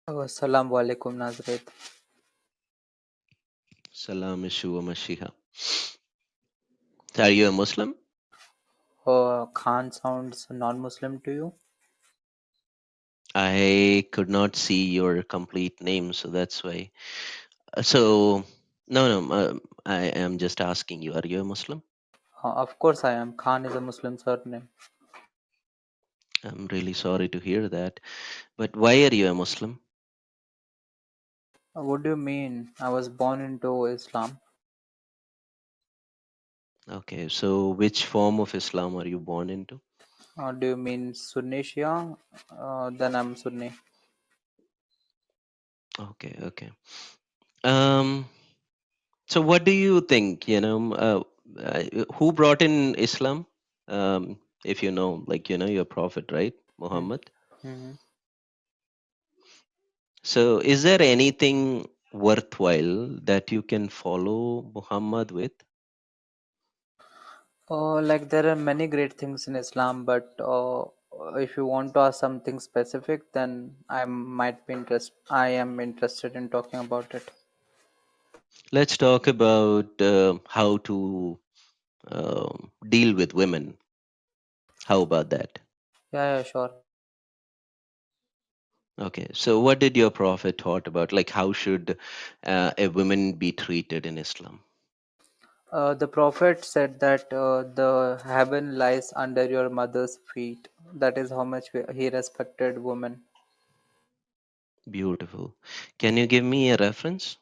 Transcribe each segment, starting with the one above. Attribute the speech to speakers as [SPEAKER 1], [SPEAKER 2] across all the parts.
[SPEAKER 1] Assalamu alaikum, Nazrit.
[SPEAKER 2] Salam Yeshua Mashiach. Are you a Muslim?
[SPEAKER 1] Khan sounds non-Muslim to you?
[SPEAKER 2] I could not see your complete name, so that's why. So, no, I am just asking you, are you a Muslim?
[SPEAKER 1] Of course I am. Khan is a Muslim surname.
[SPEAKER 2] I'm really sorry to hear that. But why are you a Muslim?
[SPEAKER 1] What do you mean? I was born into Islam.
[SPEAKER 2] Okay, so which form of Islam are you born into?
[SPEAKER 1] Do you mean Sunni Shia? Then I'm Sunni.
[SPEAKER 2] Okay. Um, so what do you think, who brought in Islam? If you know, your prophet, right? Muhammad.
[SPEAKER 1] Mm-hmm.
[SPEAKER 2] So, is there anything worthwhile that you can follow Muhammad with?
[SPEAKER 1] Like there are many great things in Islam, but if you want to ask something specific, then I am interested in talking about it.
[SPEAKER 2] Let's talk about how to deal with women. How about that?
[SPEAKER 1] Yeah, sure.
[SPEAKER 2] Okay, so what did your prophet taught about? Like, how should a woman be treated in Islam?
[SPEAKER 1] The prophet said that the heaven lies under your mother's feet. That is how much he respected women.
[SPEAKER 2] Beautiful. Can you give me a reference?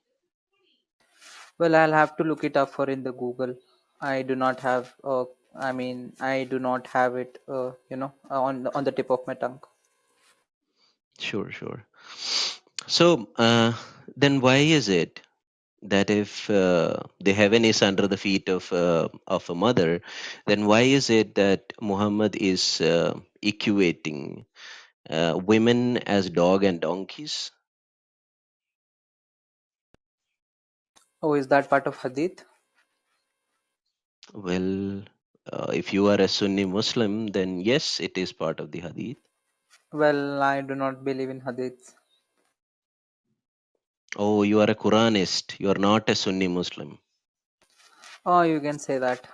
[SPEAKER 1] Well, I'll have to look it up for in the Google. I do not have. I do not have it. On the tip of my tongue.
[SPEAKER 2] Sure. So, then why is it that if the heaven is under the feet of a mother, then why is it that Muhammad is equating women as dog and donkeys?
[SPEAKER 1] Oh, is that part of Hadith?
[SPEAKER 2] Well, if you are a Sunni Muslim, then yes, it is part of the Hadith.
[SPEAKER 1] Well, I do not believe in Hadith.
[SPEAKER 2] Oh, you are a Quranist. You are not a Sunni Muslim.
[SPEAKER 1] Oh, you can say that.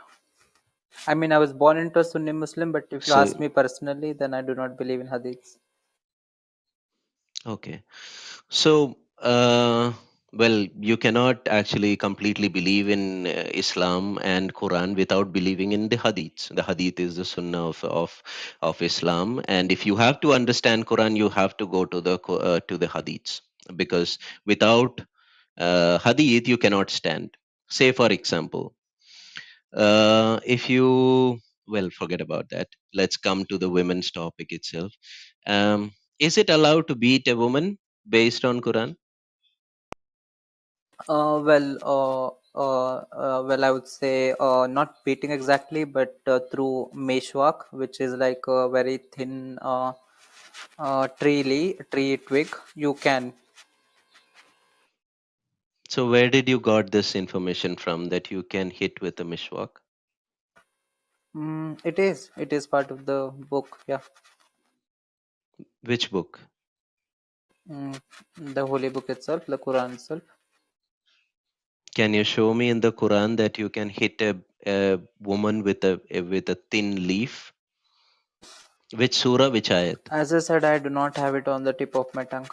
[SPEAKER 1] I mean, I was born into a Sunni Muslim, but if you
[SPEAKER 2] So,
[SPEAKER 1] ask me personally, then I do not believe in Hadith.
[SPEAKER 2] okay. So, well, you cannot actually completely believe in Islam and Quran without believing in the Hadiths. The Hadith is the Sunnah of Islam, and if you have to understand Quran, you have to go to the Hadiths, because without Hadith you cannot stand. Say, for example, if you well, forget about that. Let's come to the women's topic itself. Is it allowed to beat a woman based on Quran?
[SPEAKER 1] I would say not beating exactly, but through meshwak, which is like a very thin tree twig, you can.
[SPEAKER 2] So where did you got this information from that you can hit with a mishwak?
[SPEAKER 1] It is part of the book. Yeah,
[SPEAKER 2] Which book?
[SPEAKER 1] mm, the holy book itself, the Quran itself.
[SPEAKER 2] Can you show me in the Quran that you can hit a woman with a thin leaf? Which surah, which ayat?
[SPEAKER 1] As I said, I do not have it on the tip of my tongue.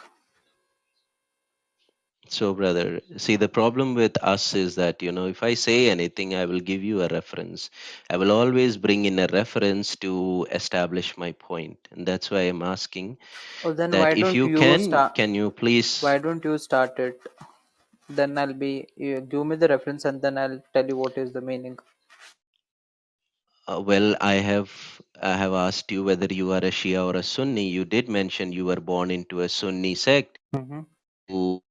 [SPEAKER 2] So, brother, see, the problem with us is that, if I say anything, I will give you a reference. I will always bring in a reference to establish my point. And that's why I'm asking
[SPEAKER 1] Oh, then
[SPEAKER 2] that
[SPEAKER 1] why
[SPEAKER 2] if
[SPEAKER 1] don't
[SPEAKER 2] you
[SPEAKER 1] you start?
[SPEAKER 2] can you please.
[SPEAKER 1] Why don't you start it? Then you give me the reference, and then I'll tell you what is the meaning.
[SPEAKER 2] Well, I have asked you whether you are a Shia or a Sunni. You did mention you were born into a Sunni sect,
[SPEAKER 1] Mm-hmm.
[SPEAKER 2] who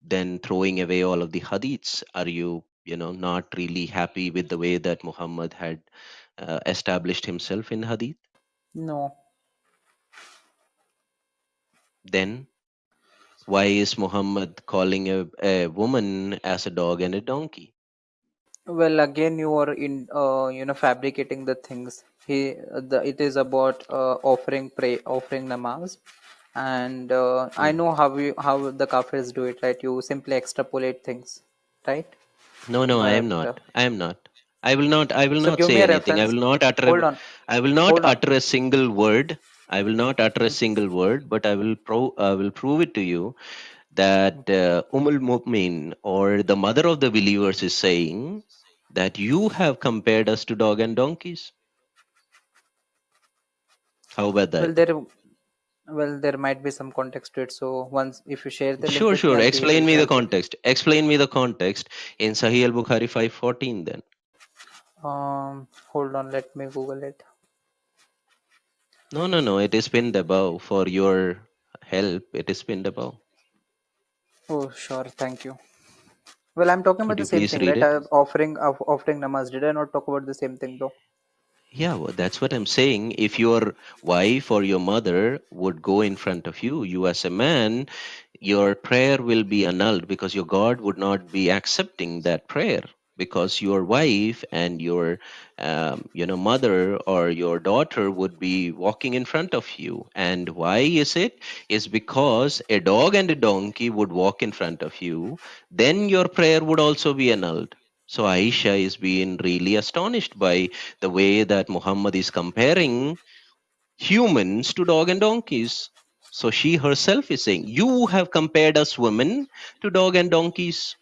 [SPEAKER 2] then throwing away all of the hadiths. Are you, not really happy with the way that Muhammad had established himself in hadith?
[SPEAKER 1] No.
[SPEAKER 2] Then why is Muhammad calling a woman as a dog and a donkey?
[SPEAKER 1] Well, again, you are fabricating the things. It is about offering namaz, and I
[SPEAKER 2] Mm.
[SPEAKER 1] know how the kafirs do it, right? You simply extrapolate things, right?
[SPEAKER 2] No, no, I am
[SPEAKER 1] But
[SPEAKER 2] not. I am not. I will not. I will
[SPEAKER 1] so
[SPEAKER 2] not
[SPEAKER 1] give me
[SPEAKER 2] say
[SPEAKER 1] a
[SPEAKER 2] anything. I
[SPEAKER 1] reference.
[SPEAKER 2] will not utter.
[SPEAKER 1] Hold on,
[SPEAKER 2] I will not
[SPEAKER 1] hold on.
[SPEAKER 2] utter a single word. I will not utter a single word. But I will prove it to you that Mu'min, or the mother of the believers, is saying that you have compared us to dog and donkeys. How about
[SPEAKER 1] Well,
[SPEAKER 2] that?
[SPEAKER 1] there might be some context to it. So once if you share the link
[SPEAKER 2] Sure,
[SPEAKER 1] with me,
[SPEAKER 2] sure.
[SPEAKER 1] I'll be able
[SPEAKER 2] Explain
[SPEAKER 1] to
[SPEAKER 2] me the
[SPEAKER 1] help you.
[SPEAKER 2] context. Explain me the context in Sahih al-Bukhari 5:14 then.
[SPEAKER 1] Hold on, let me Google it.
[SPEAKER 2] No, no, no. It is pinned above for your help. It is pinned above.
[SPEAKER 1] Oh, sure, thank you. Well, I'm talking about
[SPEAKER 2] Could
[SPEAKER 1] the
[SPEAKER 2] you
[SPEAKER 1] same
[SPEAKER 2] please
[SPEAKER 1] thing,
[SPEAKER 2] read
[SPEAKER 1] right?
[SPEAKER 2] it?
[SPEAKER 1] Offering namaz. Did I not talk about the same thing though?
[SPEAKER 2] Yeah, well, that's what I'm saying. If your wife or your mother would go in front of you, you as a man, your prayer will be annulled because your God would not be accepting that prayer, because your wife and your mother or your daughter would be walking in front of you. And why is it? Is because a dog and a donkey would walk in front of you, then your prayer would also be annulled. So Aisha is being really astonished by the way that Muhammad is comparing humans to dog and donkeys. So she herself is saying, you have compared us women to dog and donkeys,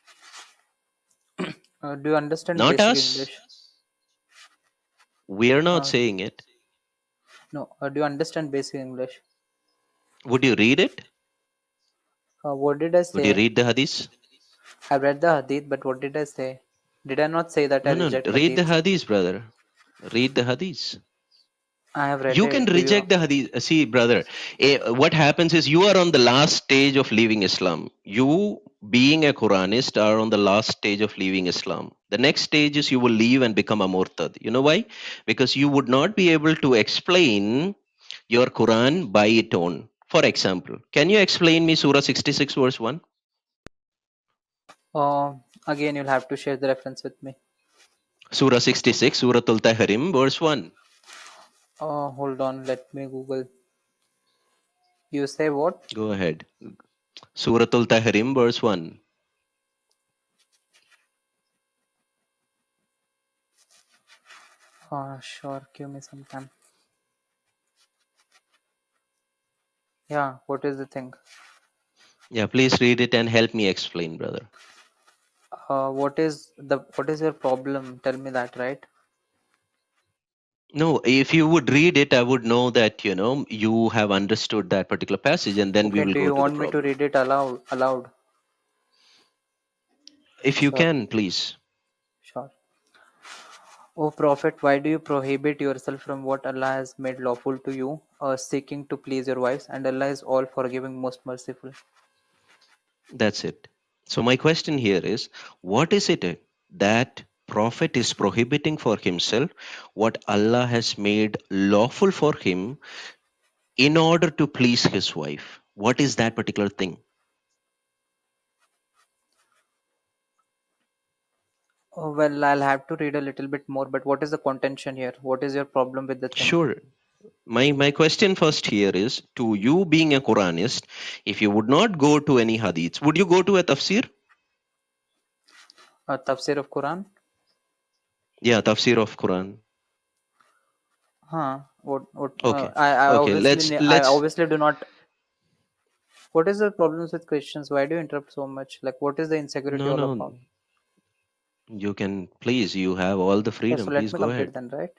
[SPEAKER 1] Do you understand
[SPEAKER 2] not
[SPEAKER 1] basic
[SPEAKER 2] us.
[SPEAKER 1] English?
[SPEAKER 2] We are not
[SPEAKER 1] Uh,
[SPEAKER 2] saying it.
[SPEAKER 1] no. Do you understand basic English?
[SPEAKER 2] Would you read it?
[SPEAKER 1] What did I
[SPEAKER 2] Would you
[SPEAKER 1] say?
[SPEAKER 2] read the hadith?
[SPEAKER 1] I read the hadith, but what did I say? Did I not say that I
[SPEAKER 2] No, no,
[SPEAKER 1] reject
[SPEAKER 2] read the
[SPEAKER 1] hadiths?
[SPEAKER 2] hadith, brother. Read the hadith.
[SPEAKER 1] I have read
[SPEAKER 2] You can
[SPEAKER 1] it. Do you?
[SPEAKER 2] reject the hadith. See, brother, what happens is you are on the last stage of leaving Islam. You, being a Quranist, are on the last stage of leaving Islam. The next stage is you will leave and become a murtad. You know why? Because you would not be able to explain your Quran by its own. For example, can you explain me Surah 66 verse 1?
[SPEAKER 1] Uh, Again, you'll have to share the reference with me.
[SPEAKER 2] Surah 66, Surah Al-Tahrim verse 1.
[SPEAKER 1] Hold on. Let me Google. You say what?
[SPEAKER 2] Go ahead. Surah Al-Tahrim verse 1.
[SPEAKER 1] Sure. Give me some time. Yeah. What is the thing?
[SPEAKER 2] Yeah, please read it and help me explain, brother.
[SPEAKER 1] What is your problem? Tell me that, right?
[SPEAKER 2] No, if you would read it, I would know that, you have understood that particular passage, and then we
[SPEAKER 1] Okay.
[SPEAKER 2] will
[SPEAKER 1] Do
[SPEAKER 2] go
[SPEAKER 1] you
[SPEAKER 2] to the
[SPEAKER 1] want me to
[SPEAKER 2] problem.
[SPEAKER 1] read it aloud? Aloud.
[SPEAKER 2] If you
[SPEAKER 1] Sure.
[SPEAKER 2] can, please.
[SPEAKER 1] Sure. O Prophet, why do you prohibit yourself from what Allah has made lawful to you, seeking to please your wives, and Allah is all forgiving, most merciful?
[SPEAKER 2] That's it. So my question here is, what is it that Prophet is prohibiting for himself, what Allah has made lawful for him in order to please his wife? What is that particular thing?
[SPEAKER 1] Oh, well, I'll have to read a little bit more, but what is the contention here? What is your problem with the thing?
[SPEAKER 2] Sure. My question first here is, to you being a Quranist, if you would not go to any hadiths, would you go to a tafsir?
[SPEAKER 1] Tafsir of Quran?
[SPEAKER 2] Yeah, tafsir of Quran.
[SPEAKER 1] Huh? What?
[SPEAKER 2] Okay. Okay.
[SPEAKER 1] I
[SPEAKER 2] Let's.
[SPEAKER 1] obviously do not. What is the problems with Christians? Why do you interrupt so much? Like, what is the insecurity
[SPEAKER 2] No,
[SPEAKER 1] all
[SPEAKER 2] no.
[SPEAKER 1] about?
[SPEAKER 2] You can please. You have all the
[SPEAKER 1] Yeah, so
[SPEAKER 2] freedom.
[SPEAKER 1] let
[SPEAKER 2] Please
[SPEAKER 1] me
[SPEAKER 2] go
[SPEAKER 1] complete
[SPEAKER 2] ahead.
[SPEAKER 1] then, right?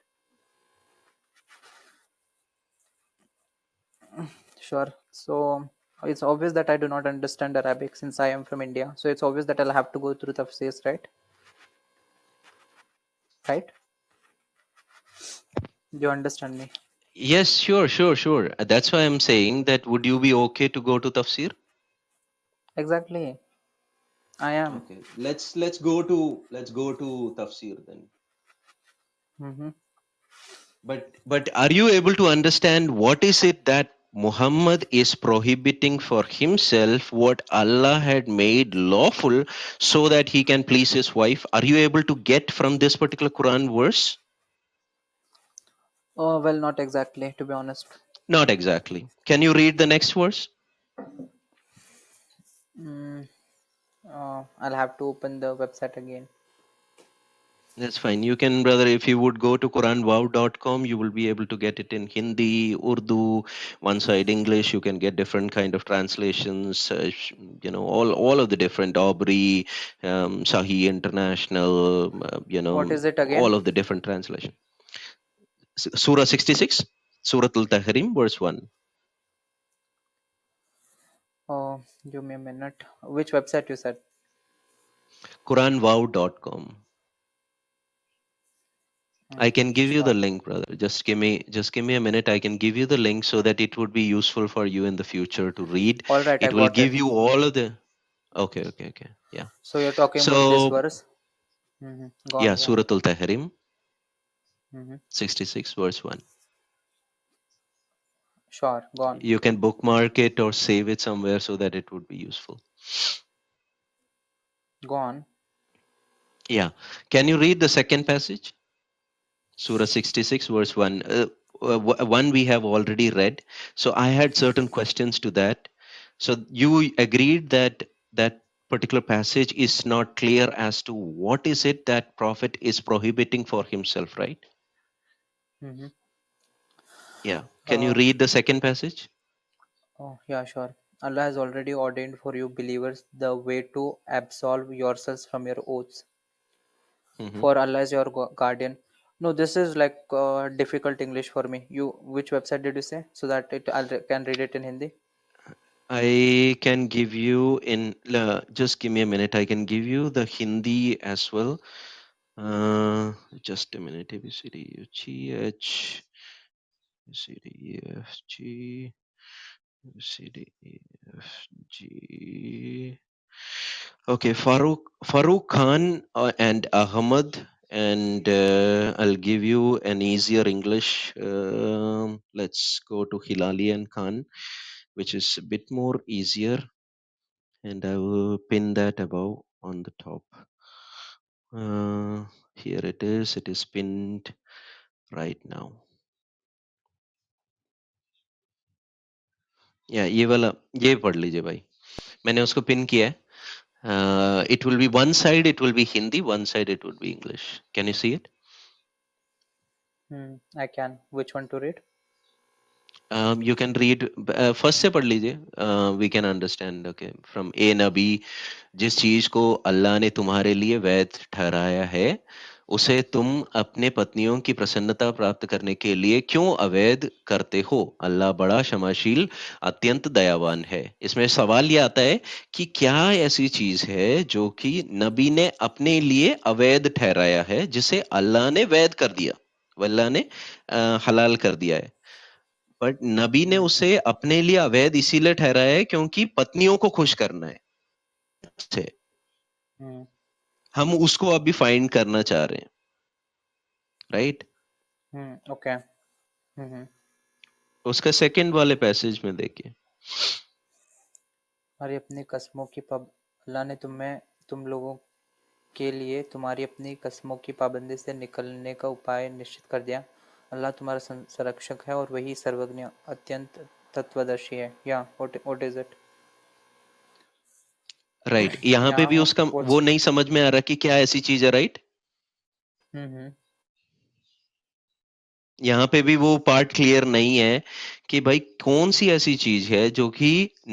[SPEAKER 1] Sure. So it's obvious that I do not understand Arabic since I am from India. So it's obvious that I'll have to go through tafsirs, right? Right? Do you understand me?
[SPEAKER 2] Yes, sure, sure, sure. That's why I'm saying that. Would you be okay to go to tafsir?
[SPEAKER 1] Exactly. I am.
[SPEAKER 2] Okay. Let's go to tafsir then.
[SPEAKER 1] Mm-hmm.
[SPEAKER 2] But are you able to understand what is it that Muhammad is prohibiting for himself, what Allah had made lawful so that he can please his wife? Are you able to get from this particular Quran verse?
[SPEAKER 1] Oh, well, not exactly, to be honest.
[SPEAKER 2] Not exactly. Can you read the next verse?
[SPEAKER 1] Mm, I'll have to open the website again.
[SPEAKER 2] That's fine. You can, brother, if you would go to quranwow.com, you will be able to get it in Hindi, Urdu, one side English. You can get different kind of translations. All of the different Aubrey, Sahih International.
[SPEAKER 1] What is it again?
[SPEAKER 2] All of the different translation. Surah 66, Surah Al-Tahrim, verse 1.
[SPEAKER 1] Oh, give me a minute. Which website you said?
[SPEAKER 2] quranwow.com. I can give you the
[SPEAKER 1] Sure.
[SPEAKER 2] link, brother. Just give me a minute. I can give you the link so that it would be useful for you in the future to read.
[SPEAKER 1] All right, I
[SPEAKER 2] It will
[SPEAKER 1] got
[SPEAKER 2] give
[SPEAKER 1] it.
[SPEAKER 2] you all of the. Okay, okay, okay. Yeah.
[SPEAKER 1] So you're talking about this
[SPEAKER 2] So
[SPEAKER 1] verse? Go
[SPEAKER 2] yeah,
[SPEAKER 1] on, yeah.
[SPEAKER 2] Surah Al-Tahrim,
[SPEAKER 1] hmm
[SPEAKER 2] 66, verse 1.
[SPEAKER 1] Sure, go on.
[SPEAKER 2] You can bookmark it or save it somewhere so that it would be useful.
[SPEAKER 1] Go on.
[SPEAKER 2] Yeah. Can you read the second passage? Surah 66, verse 1. One we have already read. So I had certain questions to that. So you agreed that that particular passage is not clear as to what is it that Prophet is prohibiting for himself, right?
[SPEAKER 1] hmm
[SPEAKER 2] Yeah. Can you
[SPEAKER 1] Uh,
[SPEAKER 2] read the second passage?
[SPEAKER 1] oh, yeah, sure. Allah has already ordained for you believers the way to absolve yourselves from your oaths.
[SPEAKER 2] Hmm.
[SPEAKER 1] For Allah is your guardian. No, this is like difficult English for me. You, which website did you say? So that can read it in Hindi.
[SPEAKER 2] I can give you just give me a minute. I can give you the Hindi as well. Just a minute. A B C D E F G H C D E F G C D E F G. Okay, Farooq Khan and Ahmad, and I'll give you an easier English. Let's go to Hilali and Khan, which is a bit more easier, and I will pin that above on the top. Uh, Here it is. It is pinned right now. या ये पढ़ लीजिए भाई मैंने उसको pin किया है it will be one side it will be Hindi, one side it would be English. Can you see it?
[SPEAKER 1] I can. Which one to read?
[SPEAKER 2] You can read first से पढ़ लीजिए we can understand. Okay, from A na B. जिस चीज को अल्लाह ने तुम्हारे लिए वैध ठहराया है उसे तुम अपने पत्नियों की प्रसन्नता प्राप्त करने के लिए क्यों अवैध करते हो? अल्लाह बड़ा क्षमाशील अत्यंत दयावान है. इसमें सवाल ये आता है कि क्या ऐसी चीज है जो कि नबी ने अपने लिए अवैध ठहराया है जिसे अल्लाह ने वैध कर दिया, अल्लाह ने हलाल कर दिया है, बट नबी ने
[SPEAKER 1] Hmm.
[SPEAKER 2] उसे अपने लिए अवैध इसीलिए ठहराया है क्योंकि पत्नियों को खुश करना है.
[SPEAKER 1] Hmm.
[SPEAKER 2] हम उसको अभी फाइंड करना चाह रहे हैं, राइट?
[SPEAKER 1] Okay. हम्म
[SPEAKER 2] उसका सेकंड वाले पैसेज में देखिए.
[SPEAKER 1] हमारी अपनी कसमों की अल्लाह ने तुम लोगों के लिए तुम्हारी अपनी कसमों की पाबंदी से निकलने का उपाय निश्चित कर दिया. अल्लाह तुम्हारा संरक्षक है और वही सर्वज्ञ अत्यंत तत्वदर्शी है. या व्हाट इज इट?
[SPEAKER 2] राइट, यहाँ पे
[SPEAKER 1] यहाँ
[SPEAKER 2] भी उसका वो
[SPEAKER 1] व्हाट्स
[SPEAKER 2] नहीं समझ में आ रहा कि क्या ऐसी चीज है, राइट?
[SPEAKER 1] हम्म
[SPEAKER 2] यहाँ पे भी वो पार्ट क्लियर नहीं है कि भाई कौन सी ऐसी चीज है जो कि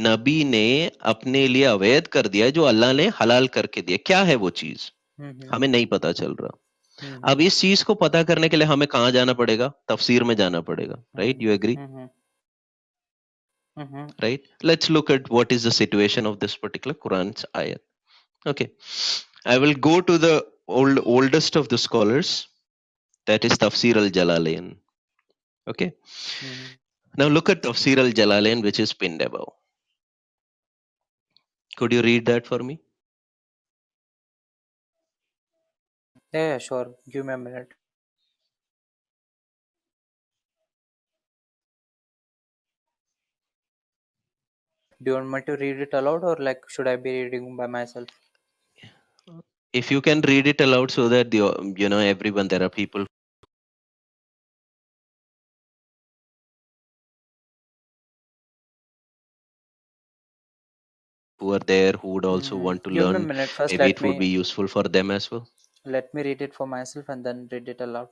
[SPEAKER 2] नबी ने अपने लिए अवैध कर दिया है जो अल्लाह ने हलाल करके दिया. क्या है वो चीज?
[SPEAKER 1] हम्म
[SPEAKER 2] हमें नहीं पता चल रहा.
[SPEAKER 1] हम्म
[SPEAKER 2] अब इस चीज को पता करने के लिए हमें कहाँ जाना पड़ेगा? तफसीर में जाना पड़ेगा, right?
[SPEAKER 1] Hmm
[SPEAKER 2] you agree?
[SPEAKER 1] Hmm hmm
[SPEAKER 2] Right, let's look at what is the situation of this particular Quran's ayat. Okay, I will go to the oldest of the scholars, that is Tafsir al-Jalalain. Okay,
[SPEAKER 1] hmm
[SPEAKER 2] now look at Tafsir al-Jalalain, which is pinned above. Could you read that for me?
[SPEAKER 1] yeah, sure, give me a minute. Do you want me to read it aloud or like should I be reading by myself?
[SPEAKER 2] If you can read it aloud so that the everyone, there are people who are there who would also want to
[SPEAKER 1] Give me a
[SPEAKER 2] learn?
[SPEAKER 1] minute first.
[SPEAKER 2] Maybe it would be useful for them as well.
[SPEAKER 1] Let me read it for myself and then read it aloud.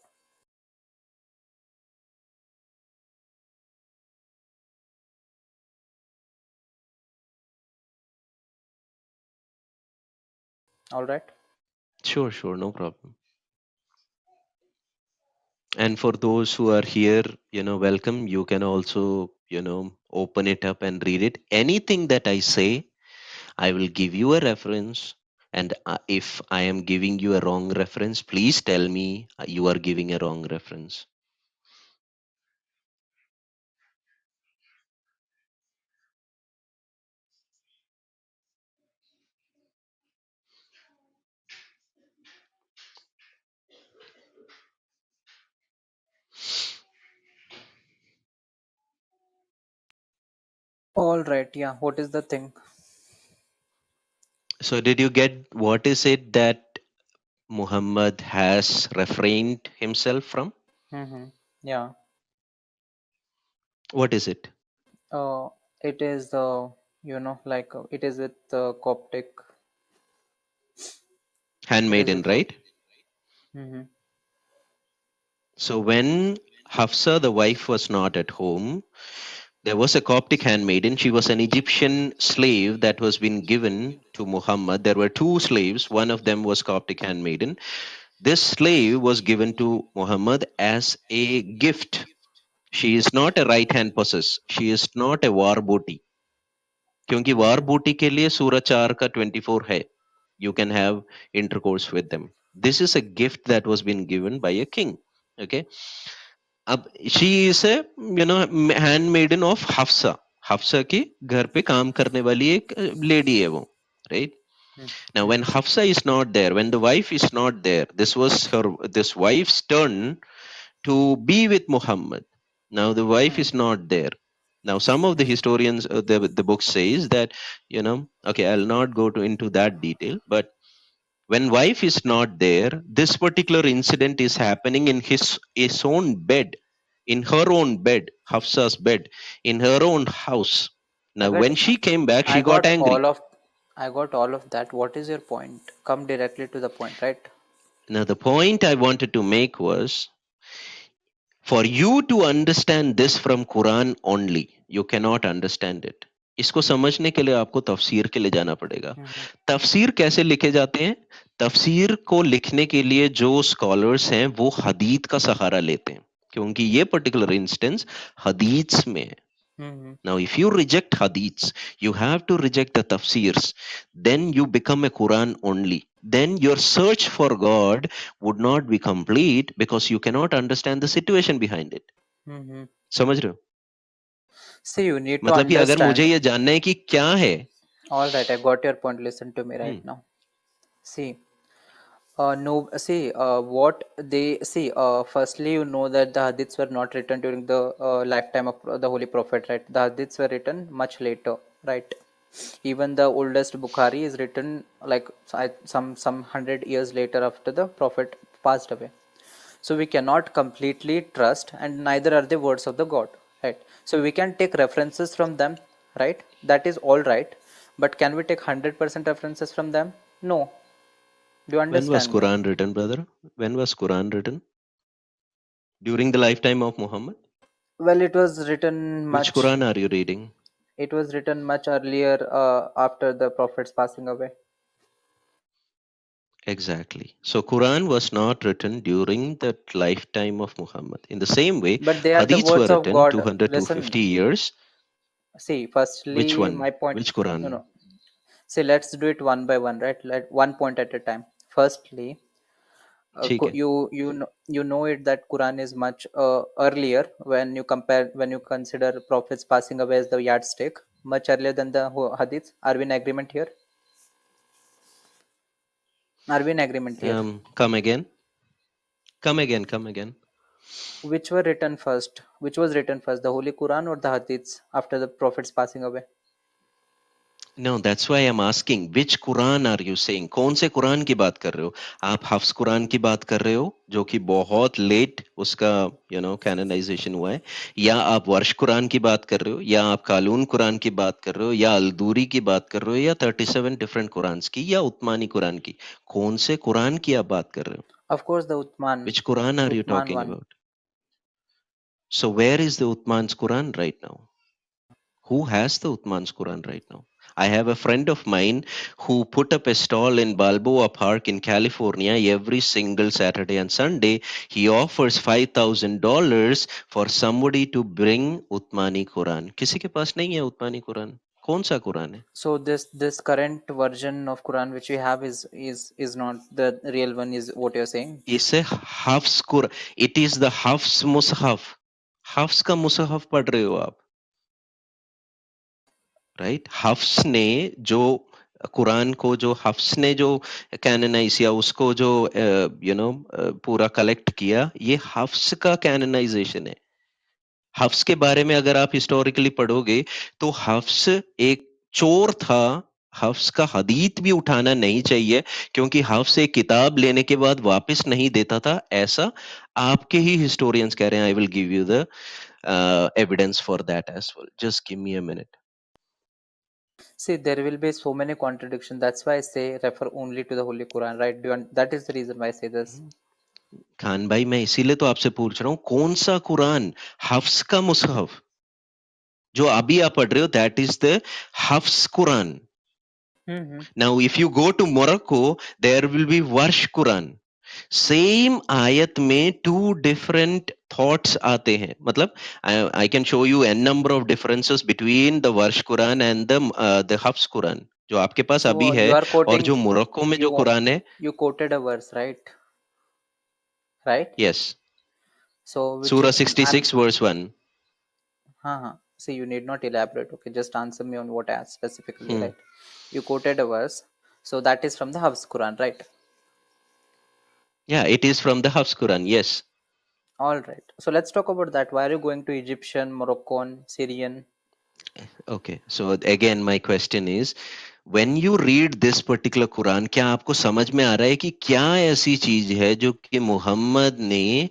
[SPEAKER 1] All right.
[SPEAKER 2] Sure, no problem. And for those who are here, welcome. You can also, open it up and read it. Anything that I say, I will give you a reference. And if I am giving you a wrong reference, please tell me you are giving a wrong reference.
[SPEAKER 1] All right. Yeah. What is the thing?
[SPEAKER 2] So, did you get what is it that Muhammad has refrained himself from?
[SPEAKER 1] Yeah.
[SPEAKER 2] What is it?
[SPEAKER 1] Uh, it is like it is with the Coptic. It is
[SPEAKER 2] Handmaiden,
[SPEAKER 1] with Cop.
[SPEAKER 2] right?
[SPEAKER 1] Mm-hmm.
[SPEAKER 2] So, when Hafsa, the wife, was not at home, there was a Coptic handmaiden. She was an Egyptian slave that was been given to Muhammad. There were two slaves. One of them was Coptic handmaiden. This slave was given to Muhammad as a gift. She is not a right hand possess. She is not a war booty. क्योंकि war
[SPEAKER 1] Mm-hmm.
[SPEAKER 2] booty के लिए सूरह 4 का 24 है. You can have intercourse with them. This is a gift that was been given by a king. Okay. अब she is a handmaiden of Hafsa. Hafsa के घर पे काम करने वाली एक lady है वो, right? Now when
[SPEAKER 1] Mm-hmm.
[SPEAKER 2] Hafsa is not there, when the wife is not there, this wife's turn to be with Muhammad. Now the wife is not there. Now some of the historians, the book says that, okay, I'll not go into that detail, but when wife is not there, this particular incident is happening in his own bed, in her own bed, Hafsa's bed, in her own house. Now
[SPEAKER 1] Agar
[SPEAKER 2] when she came back,
[SPEAKER 1] I
[SPEAKER 2] she got
[SPEAKER 1] got
[SPEAKER 2] angry.
[SPEAKER 1] all of I got all of that. What is your point? Come directly to the point, right?
[SPEAKER 2] Now the point I wanted to make was, for you to understand this from Quran only, you cannot understand it. इसको समझने के लिए आपको तफसीर के लिए जाना पड़ेगा.
[SPEAKER 1] Mm-hmm.
[SPEAKER 2] तफसीर कैसे लिखे जाते हैं? तफसीर को लिखने के लिए जो स्कॉलर्स हैं वो हदीत का सहारा लेते हैं, क्योंकि ये पर्टिकुलर इंस्टेंस हदीत्स में है.
[SPEAKER 1] Mm-hmm.
[SPEAKER 2] Now, if you reject hadiths, you have to reject the tafsirs. Then you become a Quran only. Then your search for God would not be complete because you cannot understand the situation behind it.
[SPEAKER 1] Mm-hmm.
[SPEAKER 2] समझ रहे हो?
[SPEAKER 1] See, you need to
[SPEAKER 2] मतलब कि अगर मुझे
[SPEAKER 1] understand.
[SPEAKER 2] ये जानना है कि क्या है.
[SPEAKER 1] All right, I got your point. Listen to me right now. See, no, see, what they see. Firstly, you know that the hadiths were not written during the lifetime of the Holy Prophet, right? The hadiths were written much later, right? Even the oldest Bukhari is written like some 100 years later after the Prophet passed away. So we cannot completely trust, and neither are the words of the God, right? So we can take references from them, right? That is all right, but can we take 100% references from them? No. Do you
[SPEAKER 2] When was
[SPEAKER 1] understand me?
[SPEAKER 2] Quran written, brother? When was Quran written? During the lifetime of Muhammad?
[SPEAKER 1] Well, it was written
[SPEAKER 2] Which
[SPEAKER 1] much.
[SPEAKER 2] Quran are you reading?
[SPEAKER 1] It was written much earlier, after the Prophet's passing away.
[SPEAKER 2] Exactly. So Quran was not written during the lifetime of Muhammad. In the same way,
[SPEAKER 1] But they are the
[SPEAKER 2] hadiths were
[SPEAKER 1] words of
[SPEAKER 2] written
[SPEAKER 1] God.
[SPEAKER 2] 200 to
[SPEAKER 1] Listen,
[SPEAKER 2] 50 years.
[SPEAKER 1] see.
[SPEAKER 2] Which
[SPEAKER 1] Firstly,
[SPEAKER 2] one?
[SPEAKER 1] my point.
[SPEAKER 2] Which
[SPEAKER 1] You
[SPEAKER 2] Quran?
[SPEAKER 1] know, see. Let's do it one by one, right? Let one point at a time. Firstly,
[SPEAKER 2] ठीक है.
[SPEAKER 1] you know it that Quran is much earlier when you compare, when you consider prophets passing away as the yardstick, much earlier than the hadiths. Are we in agreement here? Are we in agreement here?
[SPEAKER 2] Come again. Come again. Come again.
[SPEAKER 1] Which were written first? Which was written first, the Holy Quran or the hadiths after the prophet's passing away?
[SPEAKER 2] No, that's why I'm asking, which Quran are you saying? कौन से कुरान की बात कर रहे हो? आप हफ्स कुरान की बात कर रहे हो, जो कि बहुत लेट उसका कैनोनाइजेशन हुआ है, या आप वर्ष कुरान की बात कर रहे हो, या आप कालून कुरान की बात कर रहे हो, या अलदूरी की बात कर रहे हो, या 37 डिफरेंट कुरान की, या उस्मानी कुरान की? कौन से कुरान की आप बात कर रहे हो?
[SPEAKER 1] Of course, the
[SPEAKER 2] Which Quran are you
[SPEAKER 1] Uthman
[SPEAKER 2] talking
[SPEAKER 1] one.
[SPEAKER 2] about? So where is the Uthman's Quran right now? Who has the Uthman's Quran right now? I have a friend of mine who put up a stall in Balboa Park in California every single Saturday and Sunday. He offers $5,000 for somebody to bring Uthmani Quran. किसी के पास नहीं है Uthmani Quran? कौन सा कुरान है?
[SPEAKER 1] So this current version of Quran which we have is not the real one, is what you're saying?
[SPEAKER 2] इसे Hafs Quran. It is the Hafs मुसहफ. Hafs का मुसहफ पढ़ रहे हो आप, राइट? हफ्स ने जो कुरान को, जो हफ्स ने जो कैननाइज या उसको जो पूरा कलेक्ट किया, ये हफ्स का कैननाइजेशन है. हफ्स के बारे में अगर आप हिस्टोरिकली पढ़ोगे तो हफ्स एक चोर था. हफ्स का हदीत भी उठाना नहीं चाहिए, क्योंकि हफ्स एक किताब लेने के बाद वापस नहीं देता था, ऐसा आपके ही हिस्टोरियंस कह रहे हैं. I will give you the evidence for that as well. Just give me a minute.
[SPEAKER 1] See, there will be so many contradictions. That's why I say refer only to the Holy Quran, right? That is the reason why I say this.
[SPEAKER 2] Khan भाई, मैं इसीलिए तो आपसे पूछ रहा हूँ, कौन सा कुरान? हफ्स का मुसहफ जो अभी आप पढ़ रहे हो, that is the Hafs Quran.
[SPEAKER 1] Mm-hmm.
[SPEAKER 2] Now if you go to Morocco, there will be Warsh Quran. Same आयत में टू डिफरेंट थॉट्स आते हैं. मतलब I can show you an number of differences between the Warsh Quran and the Hafs Quran, जो आपके पास अभी
[SPEAKER 1] So
[SPEAKER 2] है
[SPEAKER 1] you are
[SPEAKER 2] और
[SPEAKER 1] quoting
[SPEAKER 2] जो मोरक्को में जो
[SPEAKER 1] you
[SPEAKER 2] कुरान है.
[SPEAKER 1] you quoted a verse, right? Right?
[SPEAKER 2] Yes.
[SPEAKER 1] So which
[SPEAKER 2] सूरा
[SPEAKER 1] I'm
[SPEAKER 2] 66 verse 1.
[SPEAKER 1] see, you need not elaborate. Okay, just answer me on what I asked specifically, right? You quoted a verse, so that is from the Hafs Quran, right?
[SPEAKER 2] Yeah, it is from the Hafs Quran. Yes.
[SPEAKER 1] All right. So let's talk about that. Why are you going to Egyptian, Moroccan, Syrian?
[SPEAKER 2] Okay. So again, my question is, when you read this particular Quran, क्या आपको समझ में आ रहा है कि क्या ऐसी चीज है जो कि मोहम्मद ने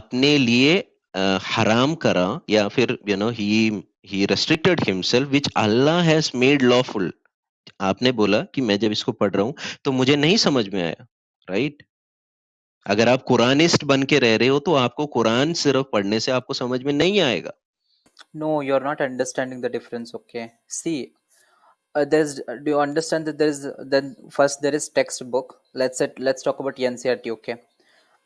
[SPEAKER 2] अपने लिए हराम करा, या फिर he restricted himself which Allah has made lawful? आपने बोला कि मैं जब इसको पढ़ रहा हूं तो मुझे नहीं समझ में आया, राइट? अगर आप कुरानिस्ट बन के रह रहे हो तो आपको कुरान सिर्फ पढ़ने से आपको समझ में नहीं आएगा.
[SPEAKER 1] No, you're not understanding the difference. Okay. See, do you understand that there is then first there is textbook. Let's talk about NCRT. Okay.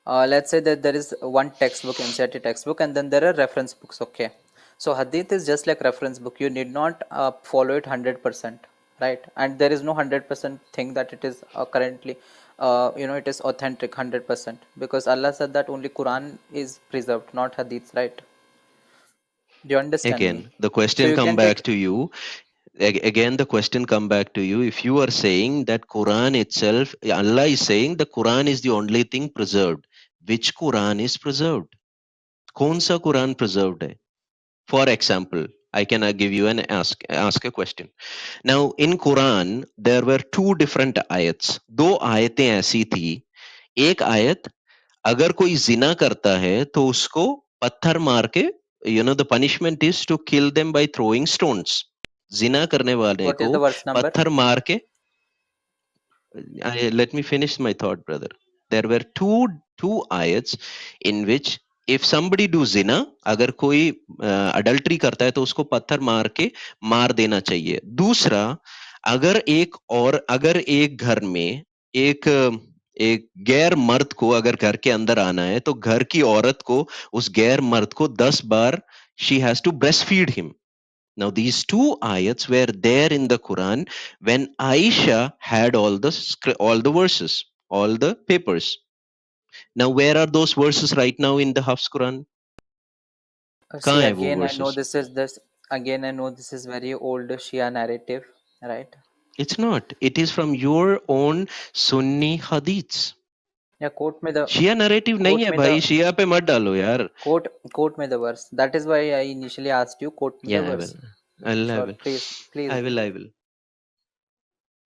[SPEAKER 1] Let's say that there is one textbook, NCRT textbook, and then there are reference books. Okay. So hadith is just like reference book. You need not follow it 100%, right? And there is no 100% thing that it is currently it is authentic 100%, because Allah said that only Quran is preserved, not hadiths, right? Do you understand me?
[SPEAKER 2] Again, the
[SPEAKER 1] So
[SPEAKER 2] question
[SPEAKER 1] you
[SPEAKER 2] come
[SPEAKER 1] can
[SPEAKER 2] back
[SPEAKER 1] take.
[SPEAKER 2] to you. Again, the question come back to you. If you are saying that Quran itself, Allah is saying the Quran is the only thing preserved. Which Quran is preserved? कौन सा Quran preserved है? For example, I can give you an ask a question. Now in Quran there were two different ayats. दो आयतें ऐसी थी. एक आयत, अगर कोई जिना करता है तो उसको पत्थर मार के, the punishment is to kill them by throwing stones. जिना करने वाले
[SPEAKER 1] What is
[SPEAKER 2] को
[SPEAKER 1] the verse number?
[SPEAKER 2] पत्थर मार के. Let me finish my thought, brother. There were two ayats in which if somebody do zina, अगर कोई adultery करता है तो उसको पत्थर मार के मार देना चाहिए. दूसरा, अगर एक घर में एक एक गैर मर्द को अगर घर के अंदर आना है तो घर की औरत को, उस गैर मर्द को 10 बार she has to breastfeed him. Now, these two ayats were there in the Quran when Aisha had all the verses, all the papers. Now, where are those verses right now in the Hafs Quran?
[SPEAKER 1] See,
[SPEAKER 2] कहाँ है वो
[SPEAKER 1] again, I know
[SPEAKER 2] verses?
[SPEAKER 1] this is this. Again, I know this is very old Shia narrative, right?
[SPEAKER 2] It's not. It is from your own Sunni hadiths.
[SPEAKER 1] Yeah,
[SPEAKER 2] Shia narrative नहीं
[SPEAKER 1] quote
[SPEAKER 2] है
[SPEAKER 1] me
[SPEAKER 2] भाई,
[SPEAKER 1] the
[SPEAKER 2] शिया पे मत डालो यार.
[SPEAKER 1] quote me the verse. That is why I initially asked you, quote me the
[SPEAKER 2] Yeah, I
[SPEAKER 1] verse.
[SPEAKER 2] will. I
[SPEAKER 1] Sure,
[SPEAKER 2] will.
[SPEAKER 1] please, please
[SPEAKER 2] I
[SPEAKER 1] do.
[SPEAKER 2] will. I will.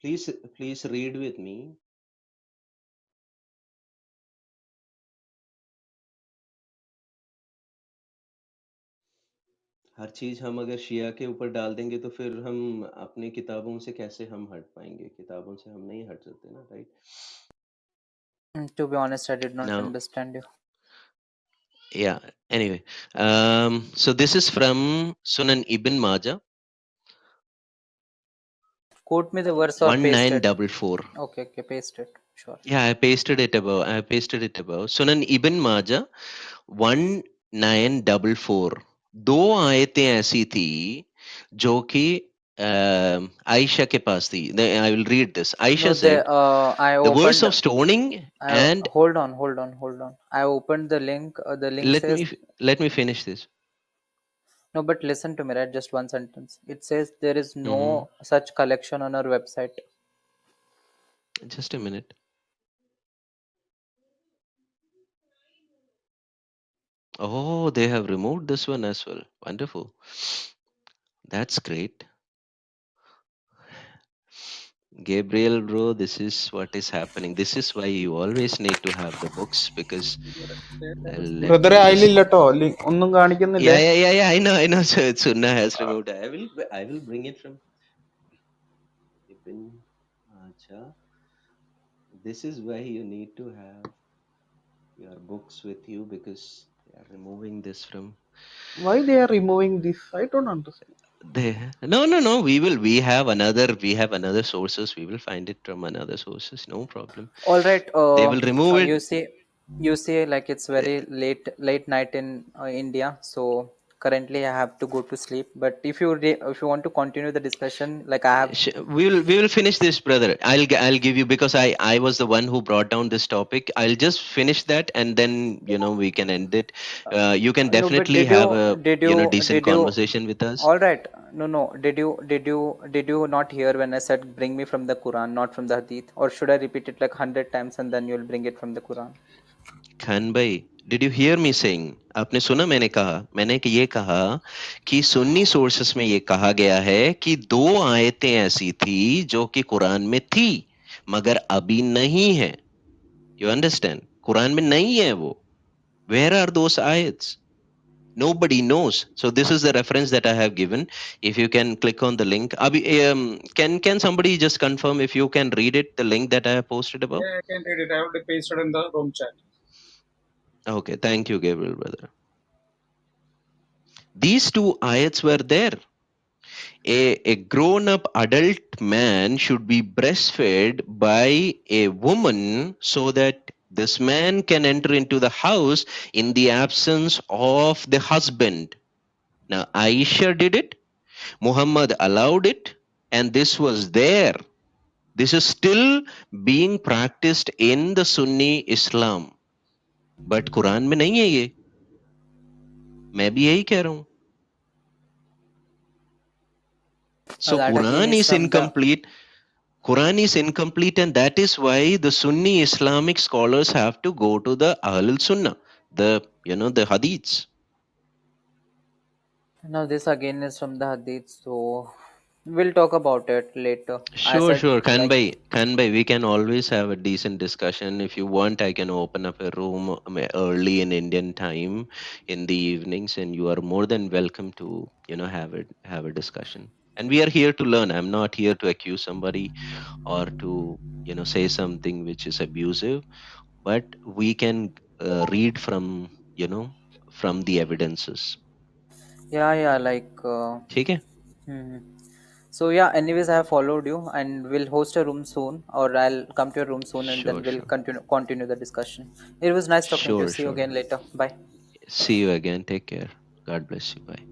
[SPEAKER 2] Please read with me. हर चीज हम अगर शिया के ऊपर डाल देंगे तो फिर हम अपनी किताबों से कैसे हम हट पाएंगे? किताबों से हम नहीं हट सकते ना, right?
[SPEAKER 1] To be honest, I did not
[SPEAKER 2] Now,
[SPEAKER 1] understand you.
[SPEAKER 2] yeah. Anyway, so this is from Sunan Ibn Majah,
[SPEAKER 1] Quote me the verse or paste it.
[SPEAKER 2] 1944.
[SPEAKER 1] Okay, okay, paste it. Sure.
[SPEAKER 2] Yeah, I pasted it above. I pasted it above. Sunan Ibn Majah 1944. दो आयतें ऐसी थी जो कि आयशा के पास थी. I will read this. Aisha
[SPEAKER 1] No,
[SPEAKER 2] said,
[SPEAKER 1] I
[SPEAKER 2] the verse
[SPEAKER 1] opened.
[SPEAKER 2] of stoning and
[SPEAKER 1] Hold on, hold on, hold on. I opened the link. The link
[SPEAKER 2] let
[SPEAKER 1] says
[SPEAKER 2] me let me finish this.
[SPEAKER 1] no, but listen to me, right? Just one sentence. It says there is
[SPEAKER 2] Hmm.
[SPEAKER 1] no such collection on our website.
[SPEAKER 2] Just a minute. Oh, they have removed this one as well. Wonderful. That's great. Gabriel, bro, this is what is happening. This is why you always need to have the books because let
[SPEAKER 3] ബ്രദറെ
[SPEAKER 2] me just.
[SPEAKER 3] അതിലില്ലട്ടോ ഒന്നും കാണിക്കുന്നില്ലേ?
[SPEAKER 2] Yeah. I know. So Sunnah has removed. I will bring it from Ibn Majah. This is why you need to have your books with you because they are removing this from.
[SPEAKER 3] Why they are removing this? I don't understand.
[SPEAKER 2] They no. We have another sources. We will find it from another sources. No problem.
[SPEAKER 1] All right.
[SPEAKER 2] They will remove it.
[SPEAKER 1] You see, like it's very late night in India. So currently, I have to go to sleep. But if you want to continue the discussion, like I have.
[SPEAKER 2] We will finish this, brother. I'll give you because I was the one who brought down this topic. I'll just finish that and then we can end it. You can
[SPEAKER 1] No, but
[SPEAKER 2] definitely
[SPEAKER 1] did
[SPEAKER 2] have
[SPEAKER 1] you
[SPEAKER 2] a
[SPEAKER 1] did you
[SPEAKER 2] decent
[SPEAKER 1] did you?
[SPEAKER 2] conversation with us.
[SPEAKER 1] All right. No. Did you not hear when I said bring me from the Quran, not from the Hadith, or should I repeat it like 100 times and then you'll bring it from the Quran?
[SPEAKER 2] Khan भाई, did you hear me saying? आपने सुना मैंने ये कहा कि Sunni sources में ये कहा गया है कि दो आयतें ऐसी थी जो कि कुरान में थी मगर अभी नहीं है. You understand? कुरान में नहीं है वो. वेयर आर दोस आयट्स? Nobody knows. So this is the reference that I have given. If you can click on the link, Abhi, can somebody just confirm if you can read it, the link that I have posted above?
[SPEAKER 3] Yeah, I can read it. I have pasted in the room chat.
[SPEAKER 2] Okay, thank you, Gabriel, brother. These two ayats were there. A grown-up adult man should be breastfed by a woman so that this man can enter into the house in the absence of the husband. Now, Aisha did it, Muhammad allowed it, and this was there. This is still being practiced in the Sunni Islam. But Quran में नहीं है ये. मैं भी यही कह रहा हूँ. So
[SPEAKER 1] That again
[SPEAKER 2] Quran
[SPEAKER 1] is
[SPEAKER 2] is
[SPEAKER 1] from the.
[SPEAKER 2] incomplete. Quran is incomplete, and that is why the Sunni Islamic scholars have to go to the Ahlul Sunnah, the Hadiths.
[SPEAKER 1] Now this again is from the Hadith, so we'll talk about it later. I said
[SPEAKER 2] Sure.
[SPEAKER 1] like
[SPEAKER 2] Khan bhai, we can always have a decent discussion. If you want, I can open up a room early in Indian time in the evenings, and you are more than welcome to, have a discussion. And we are here to learn. I'm not here to accuse somebody or to, say something which is abusive, but we can read from the evidences.
[SPEAKER 1] yeah, like.
[SPEAKER 2] ठीक है?
[SPEAKER 1] Hmm. So yeah, anyways, I have followed you, and we'll host a room soon, or I'll come to your room soon, and then
[SPEAKER 2] Sure,
[SPEAKER 1] we'll
[SPEAKER 2] sure.
[SPEAKER 1] continue the discussion. It was nice talking to you.
[SPEAKER 2] Sure,
[SPEAKER 1] See you
[SPEAKER 2] sure.
[SPEAKER 1] again later. Bye.
[SPEAKER 2] See you again. Take care. God bless you. Bye.